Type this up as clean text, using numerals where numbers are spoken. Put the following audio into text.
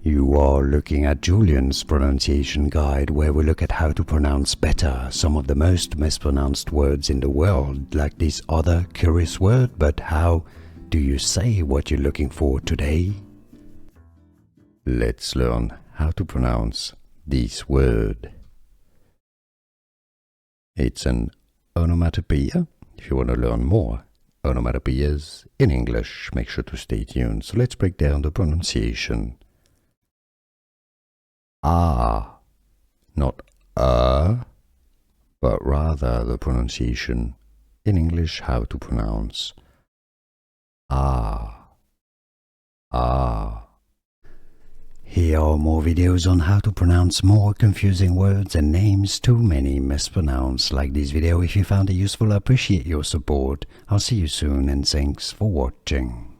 You are looking at Julian's pronunciation guide, where we look at how to pronounce better some of the most mispronounced words in the world, like this other curious word. But how do you say what you're looking for today? Let's learn how to pronounce this word. It's an onomatopoeia. If you want to learn more onomatopoeias in English, make sure to stay tuned. So let's break down the pronunciation. Ah, not but rather the pronunciation in English, how to pronounce ah. Here are more videos on how to pronounce more confusing words and names too many mispronounced. Like this video if you found it useful. I appreciate your support. I'll see you soon and thanks for watching.